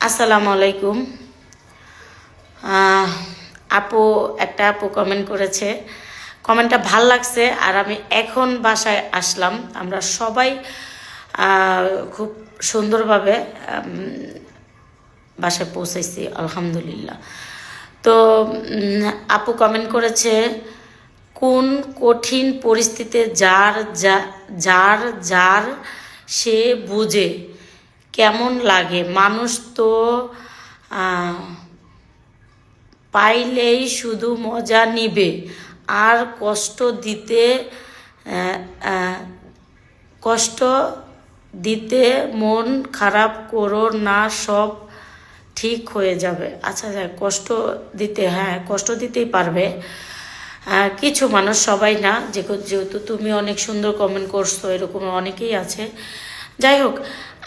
আসসালামু আলাইকুম। একটা আপু কমেন্ট করেছে, কমেন্টটা ভাল লাগছে। আর আমি এখন বাসায় আসলাম, আমরা সবাই খুব সুন্দরভাবে বাসায় পৌঁছাইছি আলহামদুলিল্লাহ। তো আপু কমেন্ট করেছে, কোন কঠিন পরিস্থিতিতে যার যার সে বুঝে কেমন লাগে। মানুষ তো পাইলেই শুধু মজা নিবে, আর কষ্ট দিতে মন খারাপ করো না, সব ঠিক হয়ে যাবে। আচ্ছা, কষ্ট দিতে, হ্যাঁ কষ্ট দিতেই পারবে কিছু মানুষ, সবাই না। যেহেতু তুমি অনেক সুন্দর কমেন্ট করছো, এরকম অনেকেই আছে। যাই হোক,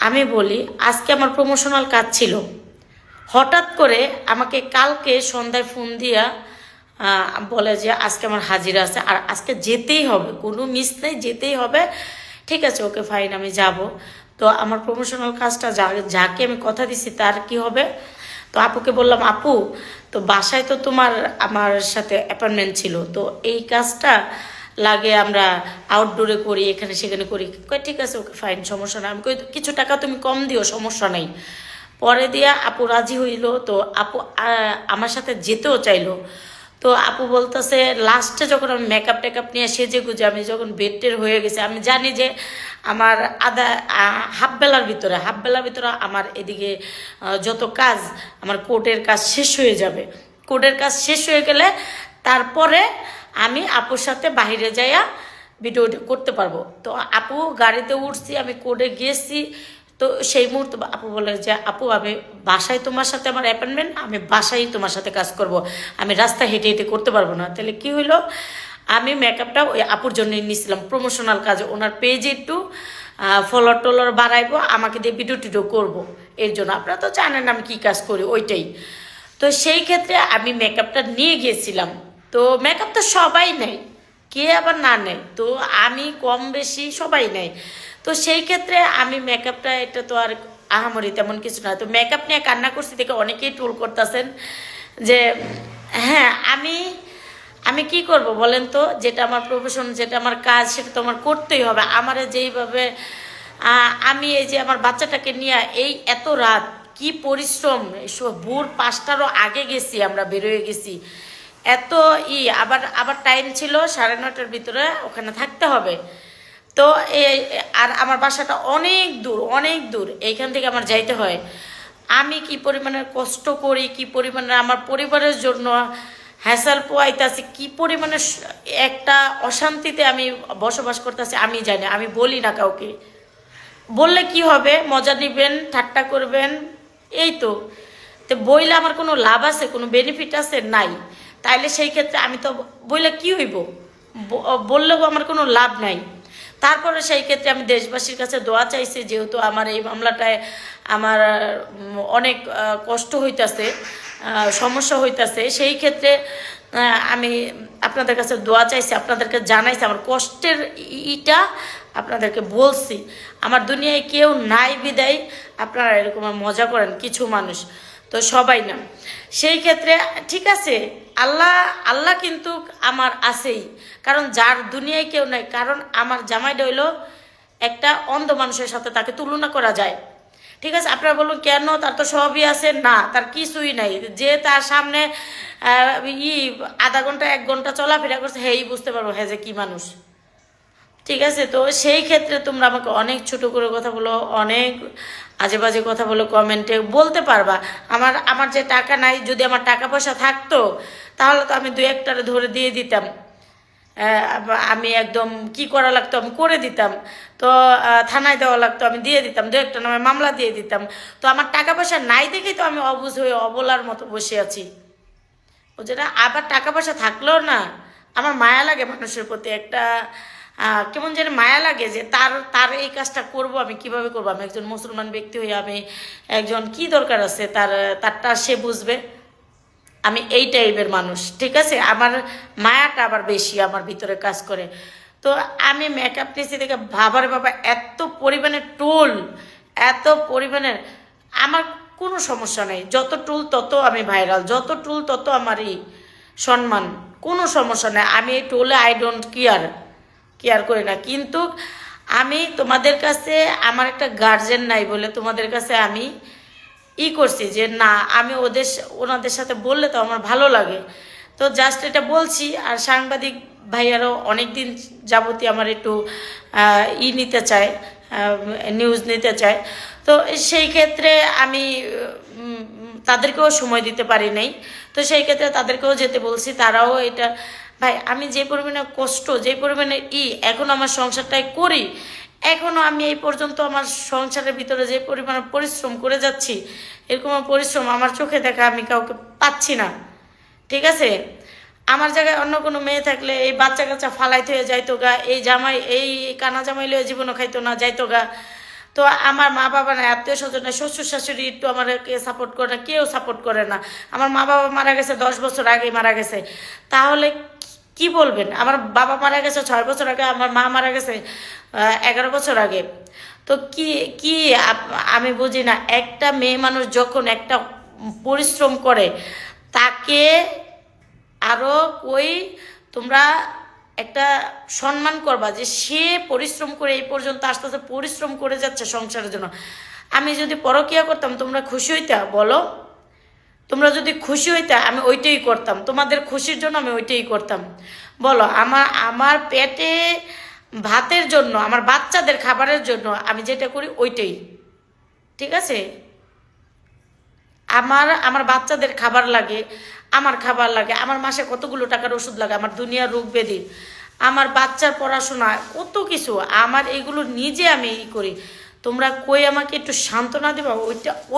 আমি বলি, আজকে আমার প্রমোশনাল কাজ ছিল। হঠাৎ করে আমাকে কালকে সন্ধ্যায় ফোন দিয়া বলে যে আজকে আমার হাজিরা আছে, আর আজকে যেতেই হবে, কোনো মিস নেই, যেতেই হবে। ঠিক আছে, ওকে ফাইন, আমি যাব। তো আমার প্রমোশনাল কাজটা যাকে আমি কথা দিছি তার কি হবে। তো আপুকে বললাম, আপু তো বাসায় তো আমার সাথে অ্যাপয়েন্টমেন্ট ছিল, তো এই কাজটা লাগে আমরা আউটডোরে করি, এখানে সেখানে করি। ঠিক আছে, ওকে ফাইন, সমস্যা নাই। আমি কই কিছু টাকা তুমি কম দিও, সমস্যা নাই। পরে দিয়া আপু রাজি হইল। তো আপু আমার সাথে যেতেও চাইলো। তো আপু বলতেছে, লাস্টে যখন আমি মেকআপ টেকআপ নিয়ে সেজে গুজে আমি যখন বেডটের হয়ে গেছে, আমি জানি যে আমার হাফ বেলার ভিতরে আমার এদিকে যত কাজ, আমার কোর্টের কাজ শেষ হয়ে যাবে। কোর্টের কাজ শেষ হয়ে গেলে তারপরে আমি আপুর সাথে বাহিরে যাইয়া ভিডিও করতে পারবো। তো আপু গাড়িতে উঠছি, আমি কোর্টে গেছি। তো সেই মুহূর্তে আপু বলে যে, আপু আমি বাসায় তোমার সাথে আমার অ্যাপয়েন্টমেন্ট, আমি বাসায় তোমার সাথে কাজ করব, আমি রাস্তা হেঁটে হেঁটে করতে পারবো না। তাহলে কি হইলো, আমি মেকআপটা ওই আপুর জন্যই নিয়েছিলাম, প্রমোশনাল কাজে। ওনার পেজে একটু ফলোয়ার টলোয়ার বাড়াইবো, আমাকে দিয়ে ভিডিও টিডিও করবো, এর জন্য। আপনারা তো জানেন আমি কী কাজ করি, ওইটাই। তো সেই ক্ষেত্রে আমি মেকআপটা নিয়ে গিয়েছিলাম। তো মেকআপ তো সবাই নেয়, কে আবার না নেয়, তো আমি কম বেশি সবাই নেয়। তো সেই ক্ষেত্রে আমি মেকআপটা, এটা তো আর আহামরি তেমন কিছু না। তো মেকআপ নিয়ে কান্না করছি দেখে অনেকেই ট্রোল করতেছেন যে, হ্যাঁ আমি কি করব বলেন তো, যেটা আমার প্রফেশন, যেটা আমার কাজ, সেটা তো আমার করতেই হবে। আমার যেইভাবে আমি এই যে আমার বাচ্চাটাকে নিয়ে এই এত রাত কি পরিশ্রম, ভোর 5টারও আগে গেছি, আমরা বেরোয় গেছি এত আবার আবার টাইম ছিল 9:30টার ভিতরে ওখানে থাকতে হবে। তো আর আমার বাসাটা অনেক দূর, এইখান থেকে আমার যাইতে হয়। আমি কি পরিমাণে কষ্ট করি, কি পরিমাণে আমার পরিবারের জন্য হ্যাসাল পোয়াইতেছি, কি পরিমাণে একটা অশান্তিতে আমি বসবাস করতেছি আমি জানি। আমি বলি না কাউকে, বললে কি হবে, মজা নিবেন, ঠাট্টা করবেন, এই তো। তো বইলে আমার কোনো লাভ আছে, কোনো বেনিফিট আছে? নাই। তাইলে সেই ক্ষেত্রে আমি তো বইলে কি হইব, বললেও আমার কোনো লাভ নাই। তারপরে সেই ক্ষেত্রে আমি দেশবাসীর কাছে দোয়া চাইছি, যেহেতু আমার এই মামলাটায় আমার অনেক কষ্ট হইতাছে, সমস্যা হইতাছে, সেই ক্ষেত্রে আমি আপনাদের কাছে দোয়া চাইছি, আপনাদেরকে জানাইছি আমার কষ্টের ইটা, আপনাদেরকে বলছি। আমার দুনিয়ায় কেউ নাই বিদায় আপনারা এরকম মজা করেন কিছু মানুষ, তো সবাই না। সেই ক্ষেত্রে ঠিক আছে, আল্লাহ কিন্তু আমার আছেই, কারণ যার দুনিয়ায় কেউ নাই। কারণ আমার জামাইটা হইলো একটা অন্ধ মানুষের সাথে তাকে তুলনা করা যায়। ঠিক আছে, আপনারা বলুন কেন, তার তো সবই আছে? না, তার কিছুই নাই। যে তার সামনে আধা ঘন্টা 1 ঘন্টা চলাফেরা করছে, হেই বুঝতে পারবো হ্যাঁ যে কি মানুষ। ঠিক আছে, তো সেই ক্ষেত্রে তোমরা আমাকে অনেক ছোট করে কথা বলো, অনেক আজে বাজে কথা বলো, কমেন্টে বলতে পারবা। আমার যে টাকা নাই, যদি আমার টাকা পয়সা থাকতো তাহলে তো আমি 2-1টারে ধরে দিয়ে দিতাম। আমি একদম কি করা লাগতো আমি করে দিতাম। তো থানায় দেওয়া লাগতো, আমি দিয়ে দিতাম, 2-1টা নামে মামলা দিয়ে দিতাম। তো আমার টাকা পয়সা নাই দেখেই তো আমি অবুঝ হয়ে অবলার মতো বসে আছি। ও যেটা আবার টাকা পয়সা থাকলেও না, আমার মায়া লাগে মানুষের প্রতি, একটা কেমন যেন মায়া লাগে যে তার এই কাজটা করব, আমি কিভাবে করব। আমি একজন মুসলমান ব্যক্তি হয়ে আমি একজন, কি দরকার আছে তারটা সে বুঝবে। আমি এই টাইপের মানুষ। ঠিক আছে, আমার মায়াটা আবার বেশি আমার ভিতরে কাজ করে। তো আমি মেকআপ নিয়েছি দেখে বাবা, এত পরিমাণে টোল, এত পরিমাণের আমার কোনো সমস্যা নেই, যত টুল তত আমি ভাইরাল, যত টুল তত আমারই সম্মান, কোনো সমস্যা নেই। আমি এই টুলে আই ডোন্ট কেয়ার করি না। কিন্তু আমি তোমাদের কাছে আমার একটা গার্জেন নাই বলে তোমাদের কাছে আমি করছি যে না, আমি ওনাদের সাথে বললে তো আমার ভালো লাগে, তো জাস্ট এটা বলছি। আর সাংবাদিক ভাইয়ারও অনেক দিন যাবতীয় আমার একটু নিতে চায়, নিউজ নিতে চায়, তো সেই ক্ষেত্রে আমি তাদেরকেও সময় দিতে পারি নাই, তো সেই ক্ষেত্রে তাদেরকেও যেতে বলছি। তারাও এটা, ভাই আমি যে পরিমাণে কষ্ট, যে পরিমাণে এখন আমার সংসারটাই করি, এখনও আমি এই পর্যন্ত আমার সংসারের ভিতরে যে পরিমাণে পরিশ্রম করে যাচ্ছি, এরকম পরিশ্রম আমার চোখে দেখা আমি কাউকে পাচ্ছি না। ঠিক আছে, আমার জায়গায় অন্য কোনো মেয়ে থাকলে এই বাচ্চা কাচ্চা ফালাইতে হয়ে যাইতো গা, এই জামাই, এই কানা জামাই লয়ে জীবনও খাইতো না, যাইতো গা। তো আমার মা বাবা না, আত্মীয় স্বজন না, শ্বশুর শাশুড়ি একটু আমাকে সাপোর্ট করে না, কেউ সাপোর্ট করে না। আমার মা বাবা মারা গেছে 10 বছর আগে মারা গেছে, তাহলে কি বলবেন? আমার বাবা মারা গেছে 6 বছর আগে, আমার মা মারা গেছে 11 বছর আগে। তো কি কি আমি বুঝি না, একটা মেয়ে মানুষ যখন একটা পরিশ্রম করে, তাকে আরও তোমরা একটা সম্মান করবা যে সে পরিশ্রম করে এই পর্যন্ত আস্তে আস্তে পরিশ্রম করে যাচ্ছে সংসারের জন্য। আমি যদি পরকিয়া করতাম তোমরা খুশি হইতা? বলো, তোমরা যদি খুশি হইতা আমি ওইটাই করতাম, তোমাদের খুশির জন্য আমি ওইটাই করতাম। বলো, আমার পেটে ভাতের জন্য, আমার বাচ্চাদের খাবারের জন্য আমি যেটা করি ওইটাই। ঠিক আছে, আমার বাচ্চাদের খাবার লাগে, আমার খাবার লাগে, আমার মাসে কতগুলো টাকার ওষুধ লাগে, আমার দুনিয়ার রোগ ব্যাধি, আমার বাচ্চার পড়াশোনা, কত কিছু, আমার এইগুলো নিজে আমি করি। তোমরা আমাকে একটু সান্ত্বনা দেবা?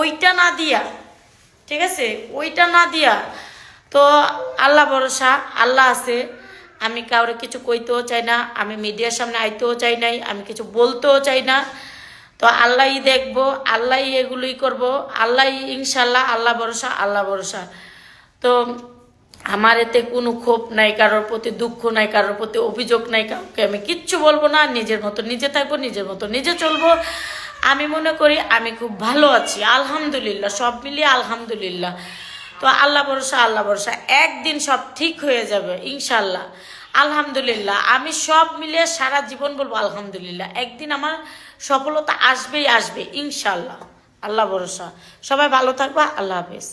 ওইটা না দিয়া, ঠিক আছে, ওইটা না দিয়া। তো আল্লাহ ভরসা, আল্লাহ আছে। আমি কাউরে কিছু কইতেও চাই না, আমি মিডিয়ার সামনে আইতেও চাই নাই, আমি কিছু বলতেও চাই না। তো আল্লাহই দেখবো, আল্লাহই এগুলোই করব, আল্লাহই ইনশাল্লাহ, আল্লাহ ভরসা, আল্লাহ ভরসা। তো আমার এতে কোনো ক্ষোভ নাই, কারোর প্রতি দুঃখ নাই, কারোর প্রতি অভিযোগ নাই, কাউকে আমি কিচ্ছু বলবো না, নিজের মতো নিজে থাকবো, নিজের মতো নিজে চলবো। আমি মনে করি আমি খুব ভালো আছি, আলহামদুলিল্লাহ, সব মিলিয়ে আলহামদুলিল্লাহ। তো আল্লাহ ভরসা, আল্লাহ ভরসা, একদিন সব ঠিক হয়ে যাবে ইনশাল্লাহ, আলহামদুলিল্লাহ। আমি সব মিলিয়ে সারা জীবন বলবো আলহামদুলিল্লাহ, একদিন আমার সফলতা আসবেই আসবে ইনশাল্লাহ, আল্লাহ ভরসা। সবাই ভালো থাকবা, আল্লাহ হাফেজ।